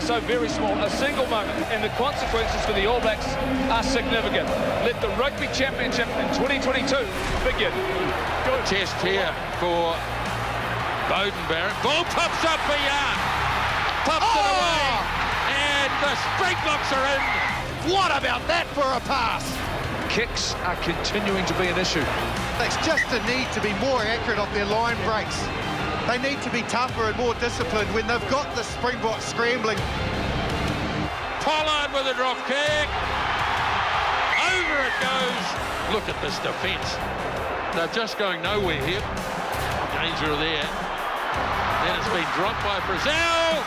so very small. A single moment, and the consequences for the All Blacks are significant. Let the Rugby Championship in 2022 begin. Good test here for Bowden Barrett. Ball pops up for Young. Pops it away. And the Springboks are in. What about that for a pass? Kicks are continuing to be an issue. It's just a need to be more accurate on their line breaks. They need to be tougher and more disciplined when they've got the Springboks scrambling. Pollard with a drop kick. Over it goes. Look at this defence. They're just going nowhere here. Danger there. Then it's been dropped by Brazil.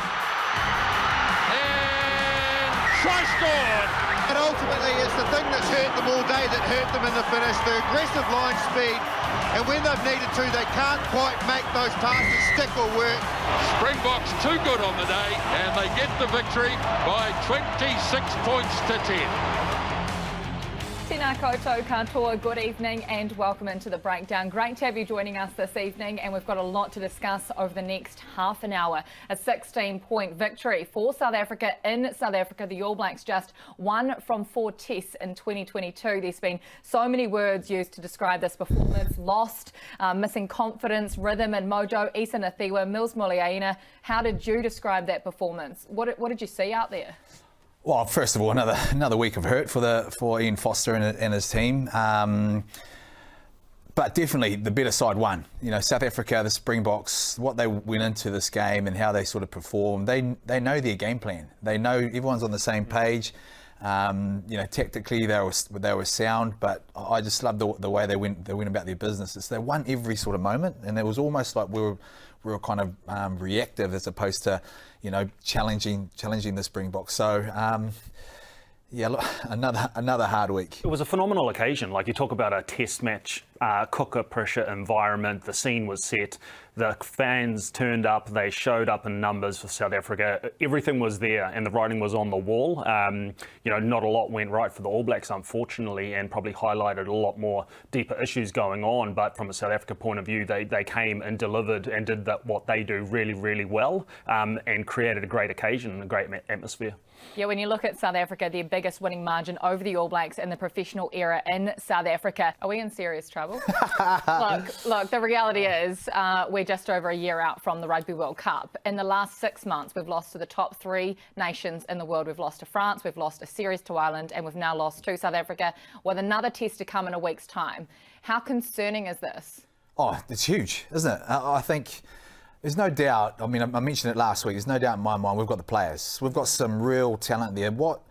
And try scored. And ultimately, it's the thing that's hurt them all day that hurt them in the finish, the aggressive line speed. And when they've needed to, they can't quite make those passes stick or work. Springboks too good on the day, and they get the victory by 26 points to 10. Tēnā koutou katoa, good evening and welcome into the breakdown. Great to have you joining us this evening, and we've got a lot to discuss over the next half an hour. A 16-point victory for South Africa in South Africa. The All Blacks just 1 from 4 tests in 2022. There's been so many words used to describe this performance. Lost, missing confidence, rhythm and mojo. Isa Nathiwa, Mills Muliaina, how did you describe that performance? What did you see out there? Well, first of all, another week of hurt for Ian Foster and his team. But definitely the better side won. You know, South Africa, the Springboks, what they went into this game and how they sort of performed. They know their game plan. They know everyone's on the same page. You know, tactically they were sound, but I just love the way they went about their business. They won every sort of moment, and it was almost like we were kind of reactive as opposed to, you know, challenging the Springboks. So yeah, look, another hard week. It was a phenomenal occasion. Like, you talk about a test match, cooker pressure environment. The scene was set. The fans turned up. They showed up in numbers for South Africa. Everything was there, and the writing was on the wall. You know, not a lot went right for the All Blacks, unfortunately, and probably highlighted a lot more deeper issues going on. But from a South Africa point of view, they came and delivered and did what they do really, really well, and created a great occasion and a great atmosphere. Yeah, when you look at South Africa, their biggest winning margin over the All Blacks in the professional era in South Africa. Are we in serious trouble? Look, the reality is we're just over a year out from the Rugby World Cup. In the last 6 months, we've lost to the top 3 nations in the world. We've lost to France, we've lost a series to Ireland, and we've now lost to South Africa with another test to come in a week's time. How concerning is this? Oh, it's huge, isn't it? I think there's no doubt. I mean, I mentioned it last week. There's no doubt in my mind we've got the players. We've got some real talent there. What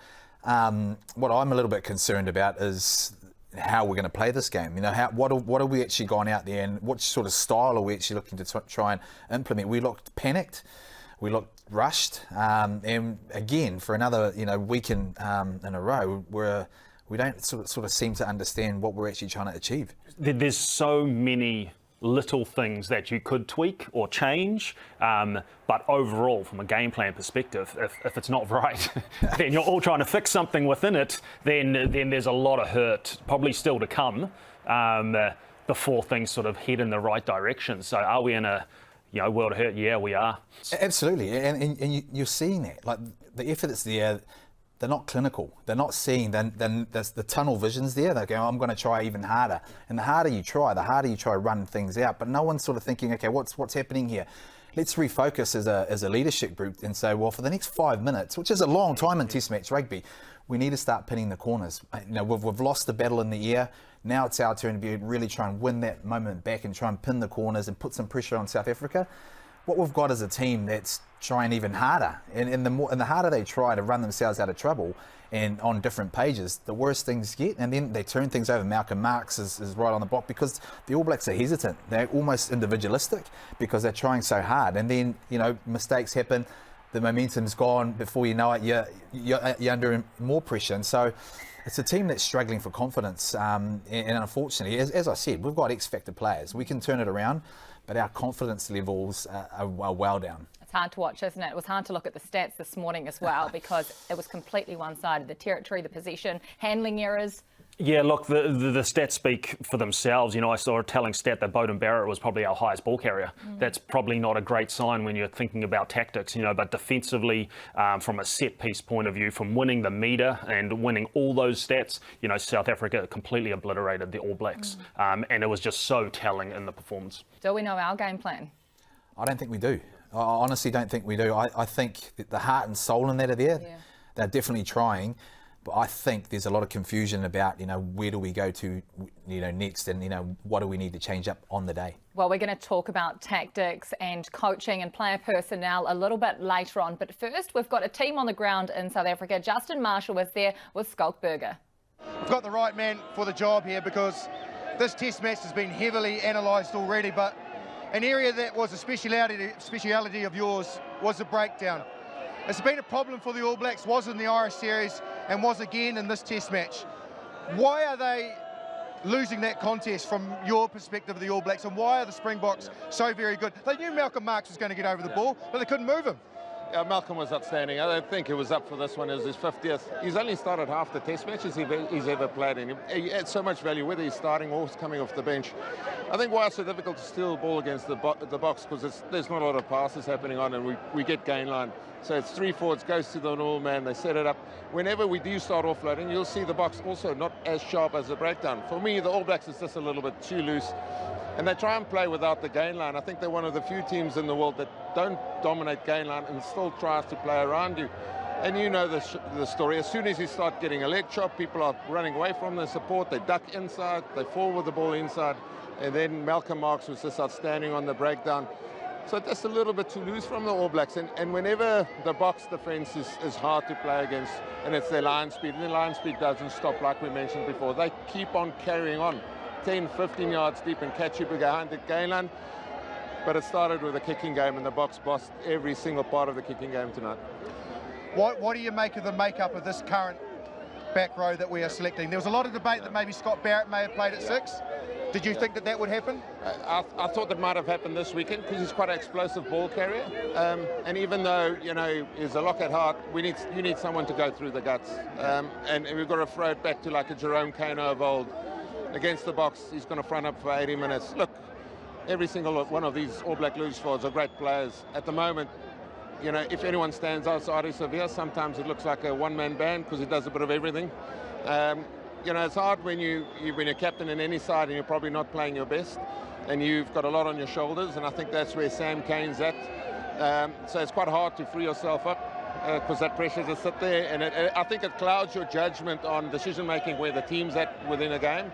I'm a little bit concerned about is how we're going to play this game. You know, what are we actually going out there, and what sort of style are we actually looking to try and implement? We looked panicked. We looked rushed. And again, for another week in a row, we don't sort of seem to understand what we're actually trying to achieve. There's so many little things that you could tweak or change, but overall, from a game plan perspective, if it's not right, then you're all trying to fix something within it, then there's a lot of hurt probably still to come before things sort of head in the right direction. So are we in a world of hurt? Yeah, we are. Absolutely, and you're seeing that. Like, the effort that's there, they're not clinical. They're not seeing. Then there's the tunnel vision's there. They go, I'm going to try even harder. And the harder you try to run things out. But no one's sort of thinking, okay, what's happening here? Let's refocus as a leadership group and say, well, for the next 5 minutes, which is a long time in Test match rugby, we need to start pinning the corners. You know, we've lost the battle in the air. Now it's our turn to be really try and win that moment back and try and pin the corners and put some pressure on South Africa. What we've got is a team that's trying even harder, and the harder they try to run themselves out of trouble and on different pages, the worse things get, and then they turn things over. Malcolm Marx is right on the block because the All Blacks are hesitant. They're almost individualistic because they're trying so hard, and then mistakes happen, the momentum's gone. Before you know it, you're under more pressure, and so it's a team that's struggling for confidence. And unfortunately, as I said, we've got X-factor players. We can turn it around, but our confidence levels are well down. It's hard to watch, isn't it? It was hard to look at the stats this morning as well because it was completely one-sided. The territory, the possession, handling errors. Yeah, look, the stats speak for themselves. You know, I saw a telling stat that Beauden Barrett was probably our highest ball carrier. That's probably not a great sign when you're thinking about tactics, you know, but defensively, from a set-piece point of view, from winning the meter and winning all those stats, you know, South Africa completely obliterated the All Blacks. And it was just so telling in the performance. Do we know our game plan? I don't think we do. I honestly don't think we do. I think that the heart and soul in that are there. Yeah. They're definitely trying. But I think there's a lot of confusion about, you know, where do we go to, you know, next, and, you know, what do we need to change up on the day? Well, we're going to talk about tactics and coaching and player personnel a little bit later on. But first, we've got a team on the ground in South Africa. Justin Marshall was there with Skalkberger. We've got the right man for the job here, because this test match has been heavily analysed already, but an area that was a speciality of yours was the breakdown. It's been a problem for the All Blacks, was in the Irish series and was again in this test match. Why are they losing that contest from your perspective of the All Blacks, and why are the Springboks so very good? They knew Malcolm Marx was going to get over the ball, but they couldn't move him. Yeah, Malcolm was outstanding. I don't think he was up for this one. It was his 50th. He's only started half the test matches he's ever played in. He adds so much value, whether he's starting or coming off the bench. I think why it's so difficult to steal the ball against the box, because there's not a lot of passes happening on, and we get gain line. So it's 3 forwards, goes to the normal man, they set it up. Whenever we do start offloading, you'll see the box also not as sharp as the breakdown. For me, the All Blacks is just a little bit too loose. And they try and play without the gain line. I think they're one of the few teams in the world that don't dominate gain line and still tries to play around you. And you know the story. As soon as you start getting a leg chop, people are running away from the support. They duck inside, they fall with the ball inside. And then Malcolm Marx was just outstanding on the breakdown. So just a little bit too loose from the All Blacks. And whenever the box defence is hard to play against, and it's their line speed, and their line speed doesn't stop, like we mentioned before. They keep on carrying on. 10, 15 yards deep and catch you behind the gain line. But it started with a kicking game, and the box bossed every single part of the kicking game tonight. What do you make of the makeup of this current back row that we are selecting? There was a lot of debate that maybe Scott Barrett may have played at 6. Did you think that would happen? I thought that might have happened this weekend, because he's quite an explosive ball carrier. And even though, you know, he's a lock at heart, you need someone to go through the guts. And we've got to throw it back to like a Jerome Kano of old. Against the box, he's going to front up for 80 minutes. Look, every single one of these All Black loose forwards are great players. At the moment, you know, if anyone stands outside of Sevilla, sometimes it looks like a one-man band, because he does a bit of everything. You know, it's hard when you're captain in any side and you're probably not playing your best, and you've got a lot on your shoulders, and I think that's where Sam Kane's at. So it's quite hard to free yourself up, because that pressure just sit there, and I think it clouds your judgment on decision-making where the team's at within a game.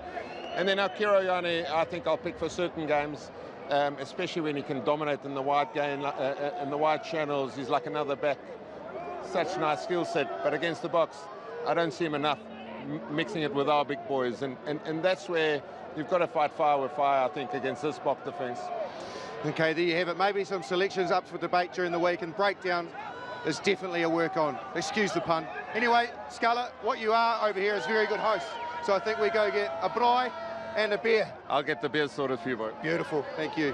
And then Akira Yane, I think I'll pick for certain games, especially when he can dominate in the wide game, in the wide channels. He's like another back. Such nice skill set, but against the box, I don't see him enough mixing it with our big boys. And that's where you've got to fight fire with fire, I think, against this box defence. Okay, there you have it. Maybe some selections up for debate during the week, and breakdown is definitely a work on. Excuse the pun. Anyway, Sculler, what you are over here is very good host. So I think we go get a braai and a beer. I'll get the beer sorted for you, boy. Beautiful, thank you.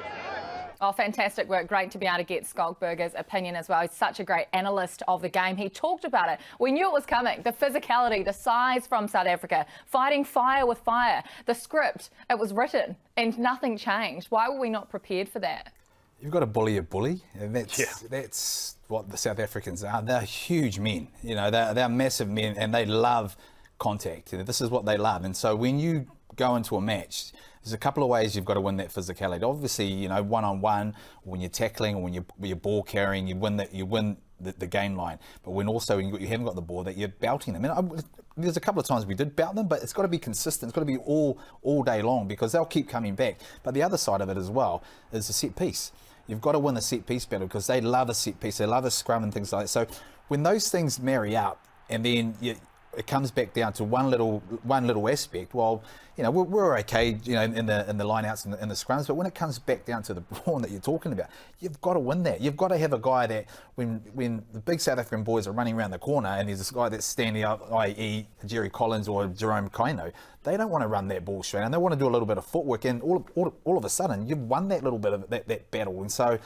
Oh, fantastic work. Great to be able to get Skalkberger's opinion as well. He's such a great analyst of the game. He talked about it. We knew it was coming. The physicality, the size from South Africa, fighting fire with fire. The script, it was written and nothing changed. Why were we not prepared for that? You've got to bully a bully, and that's what the South Africans are. They're huge men, you know, they're massive men, and they love contact. This is what they love. And so when you go into a match, there's a couple of ways you've got to win that physicality. Obviously, you know, one-on-one, when you're tackling, or when you're ball carrying, you win the game line. But when you haven't got the ball, that you're belting them. And there's a couple of times we did belt them, but it's got to be consistent. It's got to be all day long, because they'll keep coming back. But the other side of it as well is the set piece. You've got to win the set piece battle, because they love a set piece. They love a scrum and things like that. So when those things marry up, and then it comes back down to one little aspect. Well, you know, we're okay, you know, in the lineouts and the scrums, but when it comes back down to the brawn that you're talking about, you've got to win that. You've got to have a guy that when the big South African boys are running around the corner, and there's this guy that's standing up, i.e. Jerry Collins or Jerome Kano, they don't want to run that ball straight, and they want to do a little bit of footwork, and all of a sudden you've won that little bit of that battle. And so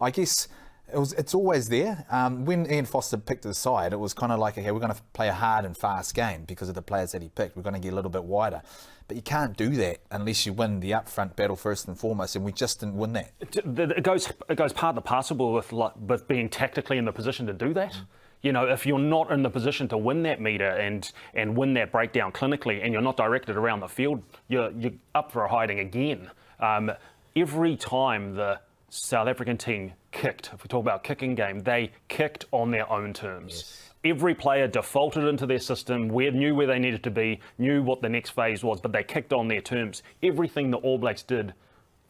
I guess It's always there. When Ian Foster picked his side, it was kind of like, okay, we're going to play a hard and fast game because of the players that he picked. We're going to get a little bit wider. But you can't do that unless you win the upfront battle first and foremost, and we just didn't win that. It goes part and parcel with being tactically in the position to do that. You know, if you're not in the position to win that metre and win that breakdown clinically, and you're not directed around the field, you're up for a hiding again. Every time the South African team kicked, if we talk about kicking game, they kicked on their own terms. Yes. Every player defaulted into their system, knew where they needed to be, knew what the next phase was, but they kicked on their terms. Everything the All Blacks did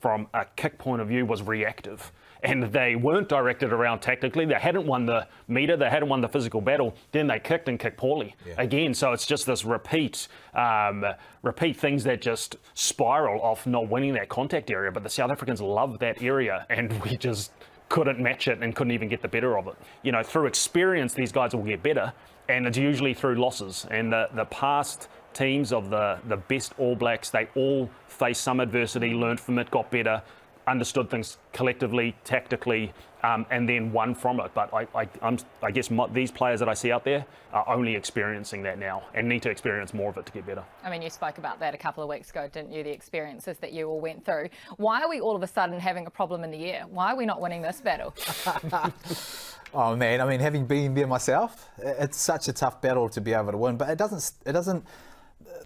from a kick point of view was reactive. And they weren't directed around tactically. They hadn't won the metre, they hadn't won the physical battle, then they kicked and kicked poorly again. So it's just this repeat things that just spiral off not winning that contact area. But the South Africans love that area, and we just couldn't match it and couldn't even get the better of it. You know, through experience, these guys will get better, and it's usually through losses. And the past teams of the best All Blacks, they all faced some adversity, learned from it, got better, understood things collectively, tactically, and then won from it. But I guess these players that I see out there are only experiencing that now and need to experience more of it to get better. I mean, you spoke about that a couple of weeks ago, didn't you? The experiences that you all went through. Why are we all of a sudden having a problem in the air? Why are we not winning this battle? Oh man, I mean, having been there myself, it's such a tough battle to be able to win. But it doesn't.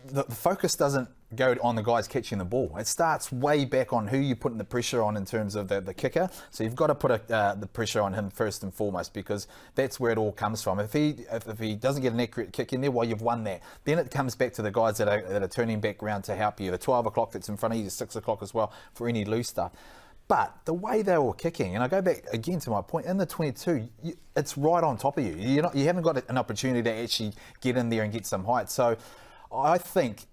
The focus doesn't go on the guys catching the ball. It starts way back on who you're putting the pressure on in terms of the kicker. So you've got to put the pressure on him first and foremost, because that's where it all comes from. If he doesn't get an accurate kick in there, well, you've won that. Then it comes back to the guys that are turning back around to help you. The 12 o'clock that's in front of you, the 6 o'clock as well for any loose stuff. But the way they were kicking, and I go back again to my point, in the 22, it's right on top of you. You haven't got an opportunity to actually get in there and get some height. So I think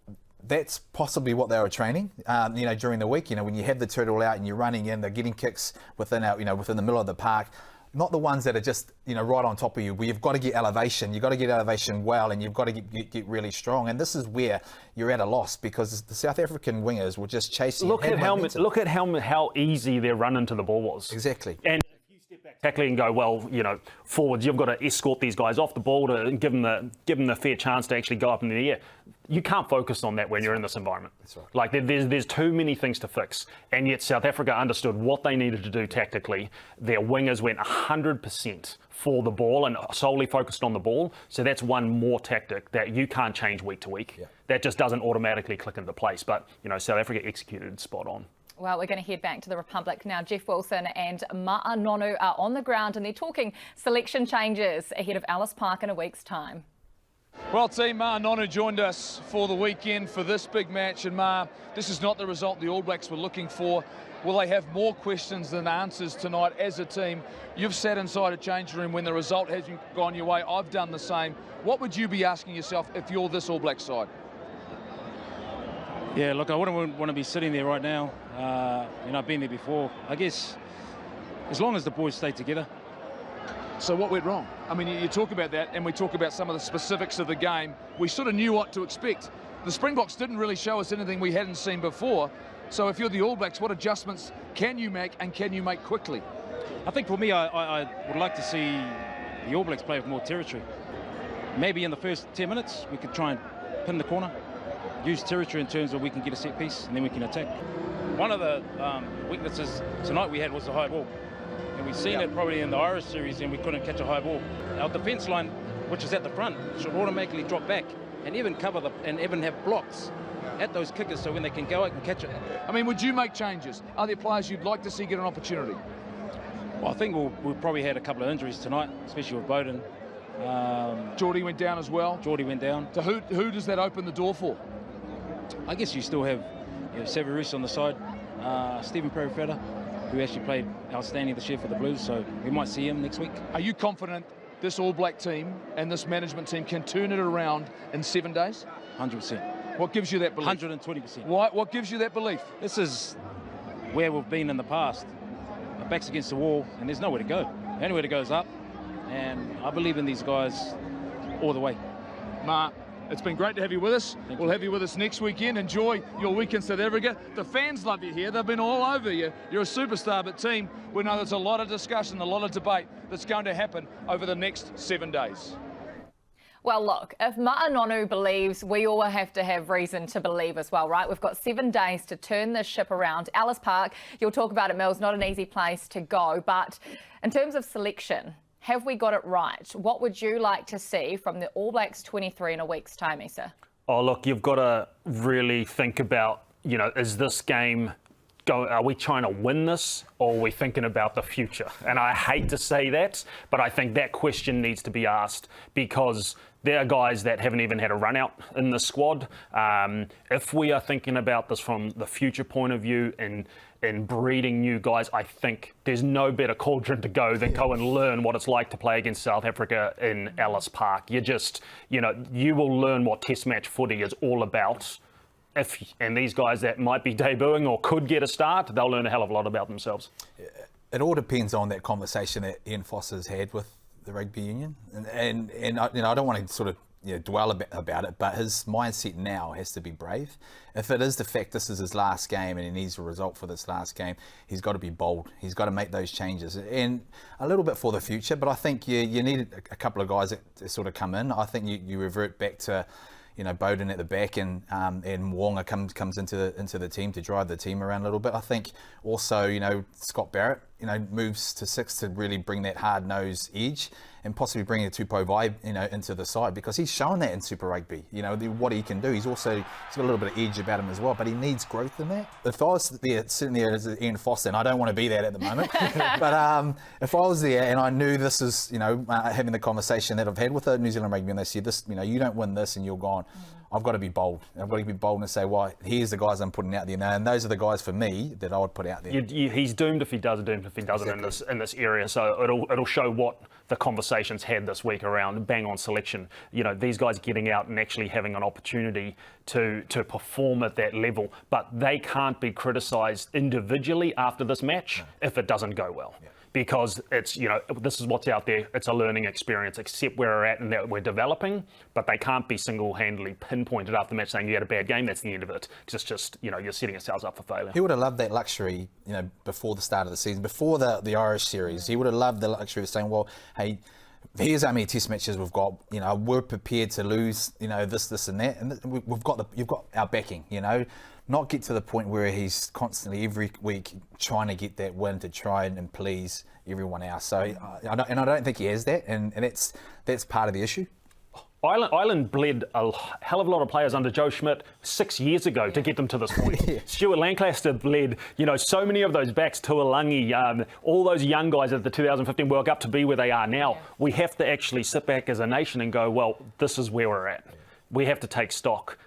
that's possibly what they were training, during the week. When you have the turtle out and you're running in, they're getting kicks within the middle of the park. Not the ones that are just, right on top of you, where you've got to get elevation. You've got to get elevation well, and you've got to get really strong. And this is where you're at a loss, because the South African wingers were just chasing. Look at how easy their run into the ball was. Exactly. And if you step back tackling and go, well, forwards, you've got to escort these guys off the ball to give them the fair chance to actually go up in the air. You can't focus on that when you're in this environment. That's right. Like there's too many things to fix, and yet South Africa understood what they needed to do tactically. Their wingers went 100% for the ball and solely focused on the ball. So that's one more tactic that you can't change week to week. Yeah. That just doesn't automatically click into place. But South Africa executed spot on. Well, we're going to head back to the Republic now. Jeff Wilson and Ma'a Nonu are on the ground, and they're talking selection changes ahead of Ellis Park in a week's time. Well, team, Ma'a Nonu joined us for the weekend for this big match. And Ma, this is not the result the All Blacks were looking for. Will they have more questions than answers tonight as a team? You've sat inside a changing room when the result hasn't gone your way. I've done the same. What would you be asking yourself if you're this All Black side? Yeah, look, I wouldn't want to be sitting there right now. I've been there before. I guess as long as the boys stay together. So what went wrong? I mean, you talk about that, and we talk about some of the specifics of the game. We sort of knew what to expect. The Springboks didn't really show us anything we hadn't seen before. So if you're the All Blacks, what adjustments can you make, and can you make quickly? I think for me, I would like to see the All Blacks play with more territory. Maybe in the first 10 minutes, we could try and pin the corner, use territory in terms of we can get a set piece, and then we can attack. One of the weaknesses tonight we had was the high ball. And we've seen it probably in the Irish series, and we couldn't catch a high ball. Our defence line, which is at the front, should automatically drop back and even cover and even have blocks at those kickers, so when they can go out and catch it. I mean, would you make changes? Are there players you'd like to see get an opportunity? Well, I think we've probably had a couple of injuries tonight, especially with Bowden. Geordie went down as well. Geordie went down. So who does that open the door for? I guess you still have Severus on the side, Stephen Perifetta, who actually played outstanding this year for the Blues, so we might see him next week. Are you confident this All Black team and this management team can turn it around in 7 days? 100%. What gives you that belief? 120%. What gives you that belief? This is where we've been in the past. Our back's against the wall, and there's nowhere to go. The only way to go is up, and I believe in these guys all the way. Mark, It's been great to have you with us. We'll have you with us next weekend. Enjoy your week in South Africa. The fans love you here. They've been all over you. You're a superstar, but team, we know there's a lot of discussion, a lot of debate that's going to happen over the next 7 days. Well, look, if Ma'anonu believes, we all have to have reason to believe as well, right? We've got 7 days to turn this ship around. Ellis Park, you'll talk about it, Mills, not an easy place to go. But in terms of selection, have we got it right? What would you like to see from the All Blacks 23 in a week's time, Issa? Oh, look, you've got to really think about, is this game... Are we trying to win this, or are we thinking about the future? And I hate to say that, but I think that question needs to be asked, because there are guys that haven't even had a run out in the squad. If we are thinking about this from the future point of view and breeding new guys, I think there's no better cauldron to go than go and learn what it's like to play against South Africa in Ellis Park. You will learn what Test match footy is all about. And these guys that might be debuting or could get a start, they'll learn a hell of a lot about themselves. It all depends on that conversation that Ian Foster's had with the rugby union, and I don't want to sort of dwell about it, but his mindset now has to be brave. If it is the fact this is his last game and he needs a result for this last game, he's got to be bold. He's got to make those changes, and a little bit for the future. But I think you need a couple of guys that sort of come in. I think you revert back to Bowden at the back, and Mwonga comes into the team to drive the team around a little bit. I think also, Scott Barrett, moves to 6 to really bring that hard-nosed edge and possibly bring a Tupou vibe, into the side, because he's shown that in Super Rugby, what he can do. He's got a little bit of edge about him as well, but he needs growth in that. If I was there, sitting there as Ian Foster, and I don't want to be that at the moment, but if I was there and I knew this is, having the conversation that I've had with the New Zealand Rugby, and they said this, you don't win this and you're gone. I've got to be bold. I've got to be bold and say, well, here's the guys I'm putting out there now, and those are the guys for me that I would put out there. He's doomed if he does, doomed if he doesn't in this area. So it'll show what the conversations had this week around bang on selection. These guys getting out and actually having an opportunity to perform at that level, but they can't be criticised individually after this match if it doesn't go well. Yeah. Because it's, this is what's out there. It's a learning experience, accept where we're at and that we're developing, but they can't be single-handedly pinpointed after the match saying you had a bad game, that's the end of it. It's just you're setting yourselves up for failure. He would have loved that luxury, before the start of the season, before the Irish series. He would have loved the luxury of saying, well, hey, here's how many Test matches we've got. We're prepared to lose, this and that, and you've got our backing. Not get to the point where he's constantly every week trying to get that win to try and please everyone else. So I don't think he has that, and that's part of the issue. Ireland bled a hell of a lot of players under Joe Schmidt 6 years ago to get them to this point. Stuart Lancaster bled, so many of those backs, Tuolangi, all those young guys at the 2015 World Cup to be where they are now. We have to actually sit back as a nation and go, well, this is where we're at. We have to take stock,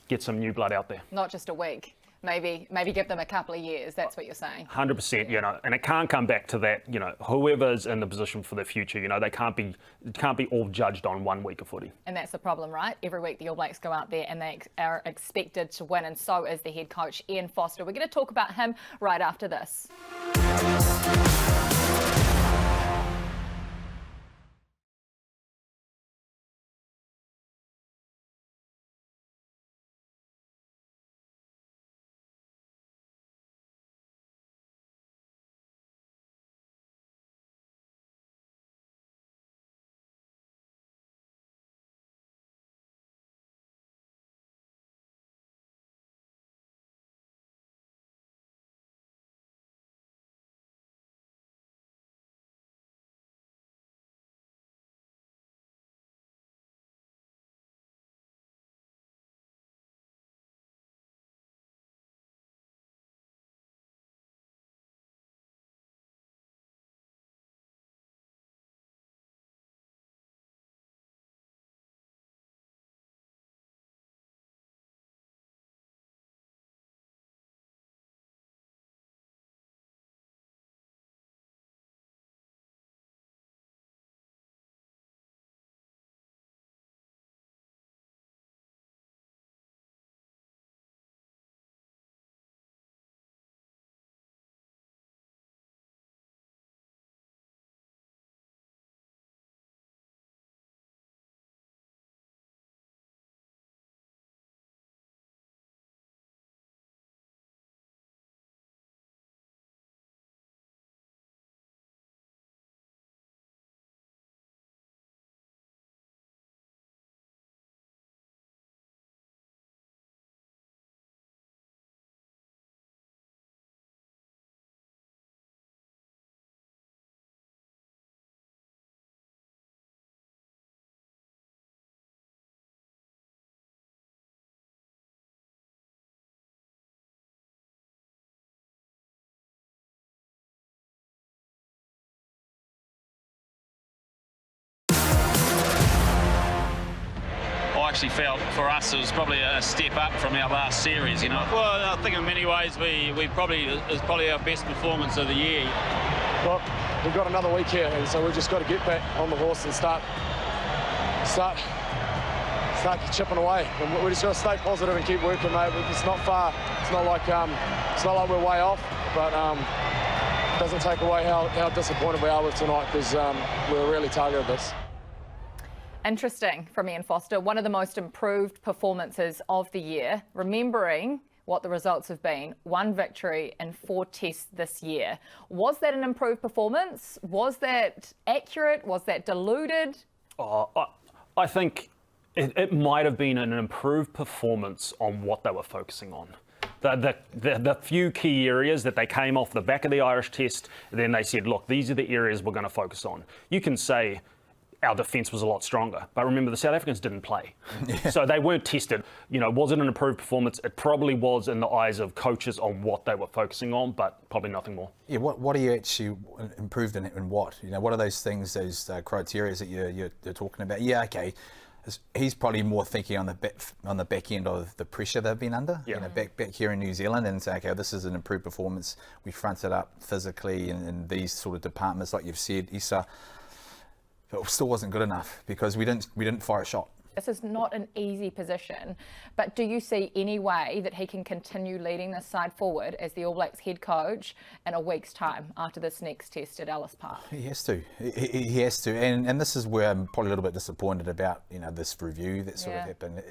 get some new blood out there. Not just a week. Maybe give them a couple of years. That's what you're saying. 100%, and it can't come back to that. Whoever's in the position for the future, they can't be all judged on 1 week of footy. And that's the problem, right? Every week the All Blacks go out there and they are expected to win, and so is the head coach Ian Foster. We're going to talk about him right after this. I actually felt for us it was probably a step up from our last series, you know. Well, I think in many ways we probably is probably our best performance of the year. Well, we've got another week here, and so we've just got to get back on the horse and start chipping away. And we just got to stay positive and keep working, mate. It's not far. It's not like we're way off, but it doesn't take away how disappointed we are with tonight, because we're really targeted this. Interesting from Ian Foster, one of the most improved performances of the year, remembering what the results have been. 1 victory in 4 tests this year. Was that an improved performance? Was that accurate? Was that diluted? I think it might have been an improved performance on what they were focusing on. The few key areas that they came off the back of the Irish test, then they said, look, these are the areas we're going to focus on. You can say our defence was a lot stronger, but remember the South Africans didn't play. So they weren't tested. You know, was it an improved performance? It probably was in the eyes of coaches on what they were focusing on, but probably nothing more. Yeah, what are you actually improved in what? You know, what are those things, those criteria that you're talking about? Yeah, okay. He's probably more thinking on the back end of the pressure they've been under. Yeah. You know, back here in New Zealand, and say, okay, this is an improved performance. We fronted up physically in these sort of departments, like you've said, Issa. But it still wasn't good enough because we didn't fire a shot. This is not an easy position, but do you see any way that he can continue leading this side forward as the All Blacks head coach in a week's time after this next test at Ellis Park? He has to. He has to. And this is where I'm probably a little bit disappointed about, you know, this review that sort of happened.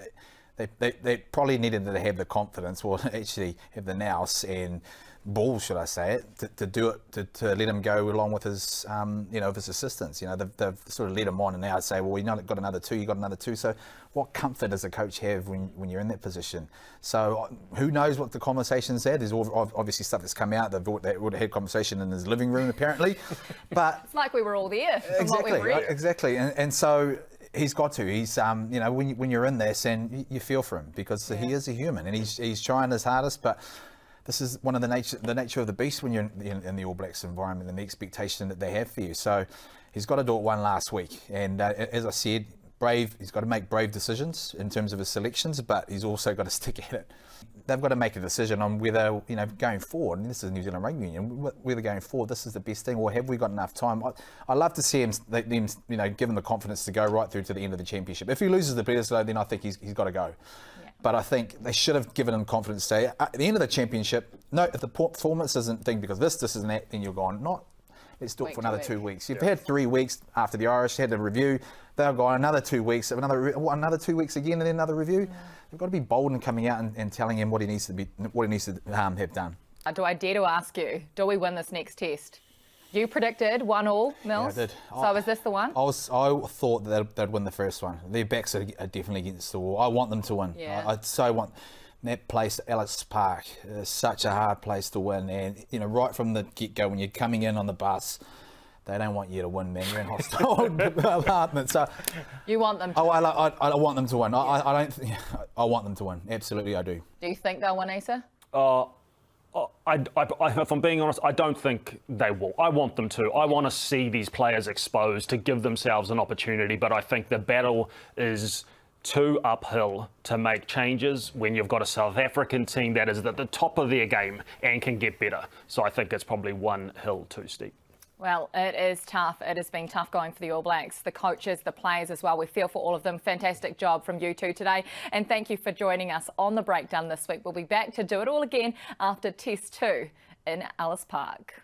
They probably needed to have the confidence, or actually have the nous and balls, should I say it, to do it, to let him go along with his, his assistants. You know, they've sort of let him on, and now I'd say, well, you got another 2, you got another 2. So what comfort does a coach have when you're in that position? So who knows what the conversation's had? There's obviously stuff that's come out. They would have had conversation in his living room, apparently. But it's like we were all there. Exactly. And so he's got to. He's, when you're in this, and you feel for him, because he is a human, and he's trying his hardest, but this is one of the nature of the beast when you're in the All Blacks environment, and the expectation that they have for you. So he's got to do it one last week. And as I said, he's got to make brave decisions in terms of his selections, but he's also got to stick at it. They've got to make a decision on whether, going forward, and this is New Zealand Rugby Union, whether going forward this is the best thing, or have we got enough time? I love to see them give him the confidence to go right through to the end of the championship. If he loses the Bledisloe, then I think he's got to go. But I think they should have given him confidence to say, at the end of the championship, no, if the performance isn't thing because this isn't that, then you're gone. Let's do it for another 2 weeks. You've had 3 weeks after the Irish had a review. They've gone another 2 weeks, another 2 weeks again, and then another review. They've got to be bold in coming out and telling him what he needs to have done. Do I dare to ask you, do we win this next test? You predicted 1-1, Mills. Yeah, I did. So is this the one? I thought that they'd win the first one. Their backs are definitely against the wall. I want them to win. Yeah. I so want that place, Ellis Park, is such a hard place to win. And right from the get-go, when you're coming in on the bus, they don't want you to win, man. You're in hostile apartment. So you want them to win? I want them to win. I want them to win. Absolutely, I do. Do you think they'll win, Asa? If I'm being honest, I don't think they will. I want them to. I want to see these players exposed to give themselves an opportunity, but I think the battle is too uphill to make changes when you've got a South African team that is at the top of their game and can get better. So I think it's probably one hill too steep. Well, it is tough. It has been tough going for the All Blacks, the coaches, the players as well. We feel for all of them. Fantastic job from you two today. And thank you for joining us on The Breakdown this week. We'll be back to do it all again after Test 2 in Ellis Park.